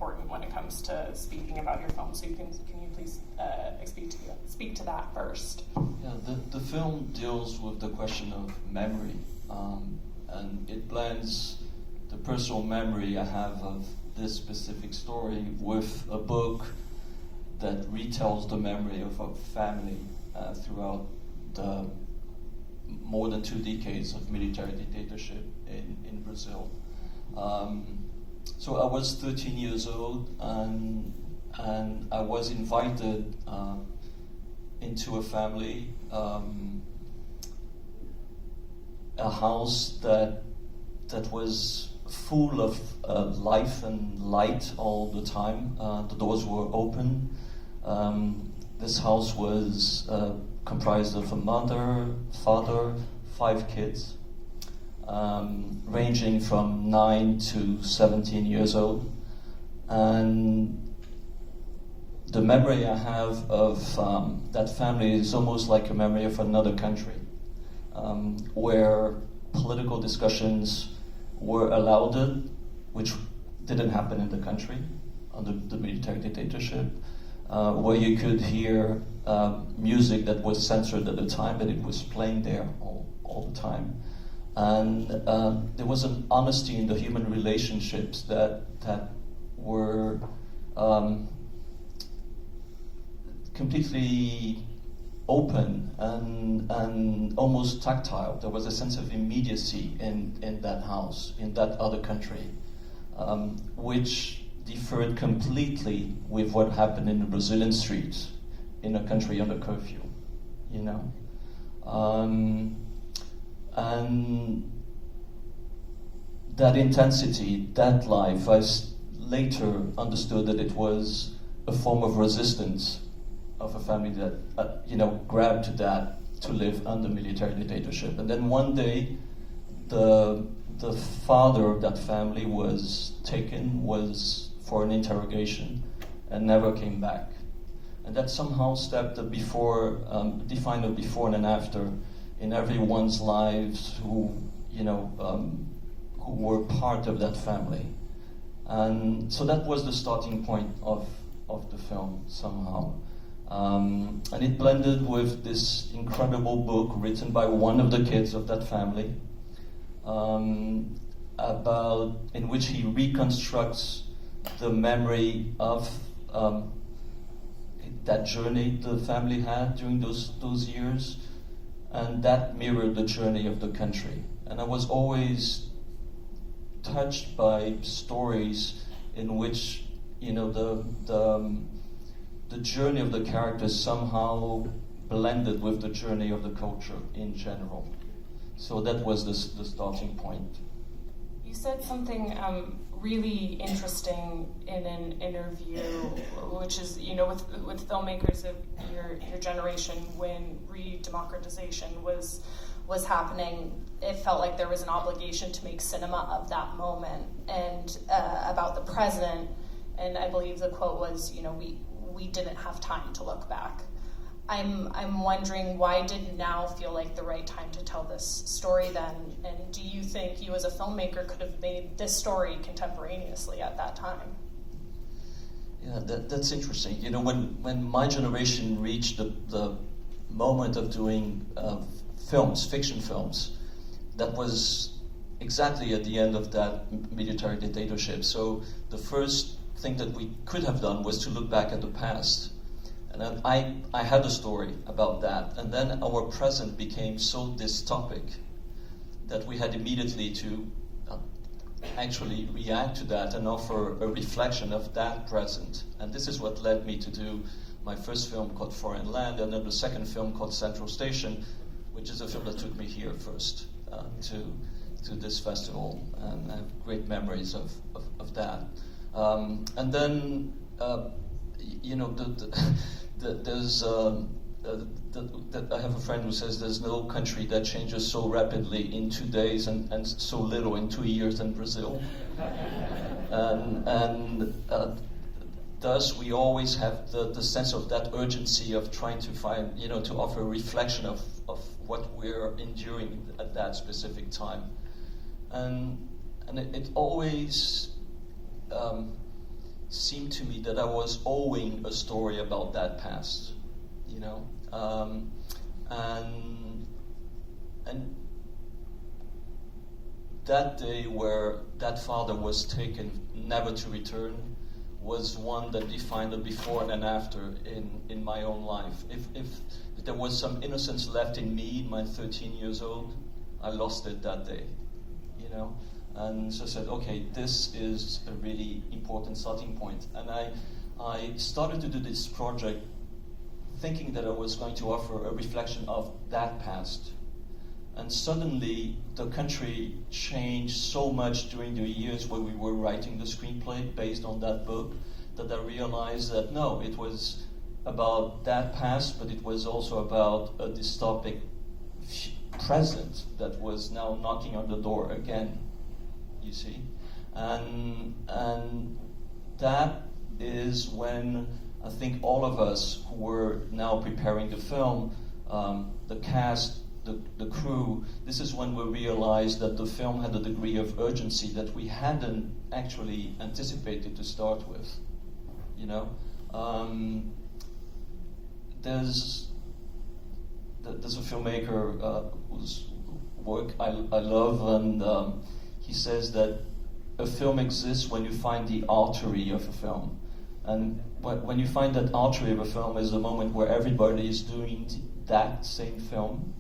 important when it comes to speaking about your film. So can you please speak to that first? Yeah, the film deals with the question of memory, and it blends the personal memory I have of this specific story with a book that retells the memory of a family throughout the more than 2 decades of military dictatorship in Brazil. So I was 13 years old, and I was invited into a family, a house that was full of life and light all the time. The doors were open. This house was comprised of a mother, father, 5 kids, ranging from 9 to 17 years old. And the memory I have of that family is almost like a memory of another country, where political discussions were allowed, which didn't happen in the country under the military dictatorship, where you could hear music that was censored at the time, but it was playing there all the time. And there was an honesty in the human relationships that were completely open and almost tactile. There was a sense of immediacy in that house, in that other country, which differed completely with what happened in the Brazilian streets in a country under curfew, you know. And that intensity, that life, I later understood that it was a form of resistance of a family that, grabbed to that to live under military dictatorship. And then one day, the father of that family was taken, was for an interrogation, and never came back. And that somehow defined a before and an after in everyone's lives who were part of that family. And so that was the starting point of the film somehow. And it blended with this incredible book written by one of the kids of that family, in which he reconstructs the memory of that journey the family had during those years, and that mirrored the journey of the country. And I was always touched by stories in which the journey of the characters somehow blended with the journey of the culture in general. So that was the starting point. You said something really interesting in an interview, which is, with filmmakers of your generation, when re-democratization was happening, it felt like there was an obligation to make cinema of that moment and about the present. And I believe the quote was, we didn't have time to look back. I'm wondering, why did now feel like the right time to tell this story then? And do you think you as a filmmaker could have made this story contemporaneously at that time? Yeah, that's interesting. When my generation reached the moment of doing fiction films, that was exactly at the end of that military dictatorship. So the first thing that we could have done was to look back at the past. And then I had a story about that. And then our present became so dystopic that we had immediately to actually react to that and offer a reflection of that present. And this is what led me to do my first film called Foreign Land, and then the second film called Central Station, which is a film that took me here first to this festival. And I have great memories of that. And then, there's I have a friend who says there's no country that changes so rapidly in 2 days and so little in 2 years than Brazil. and thus we always have the sense of that urgency of trying to find, to offer a reflection of what we're enduring at that specific time. And it always seemed to me that I was owing a story about that past, you know, and that day where that father was taken, never to return, was one that defined a before and an after in my own life. If there was some innocence left in me, my 13 years old, I lost it that day, you know. And so I said, okay, this is a really important starting point. And I started to do this project thinking that I was going to offer a reflection of that past. And suddenly, the country changed so much during the years when we were writing the screenplay based on that book, that I realized that no, it was about that past, but it was also about a dystopic present that was now knocking on the door again, you see. And that is when I think all of us who were now preparing the film, the cast, the crew, this is when we realized that the film had a degree of urgency that we hadn't actually anticipated to start with, you know. There's a filmmaker whose work I love, and he says that a film exists when you find the artery of a film. And when you find that artery of a film is the moment where everybody is doing that same film.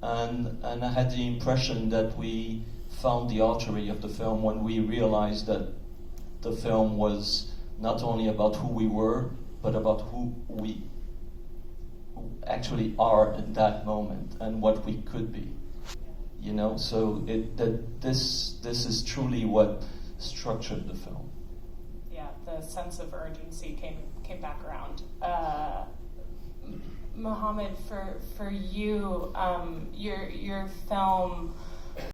And I had the impression that we found the artery of the film when we realized that the film was not only about who we were, but about who we actually are in that moment and what we could be. You know, so this is truly what structured the film. Yeah, the sense of urgency came back around. Mohammed, for you, your film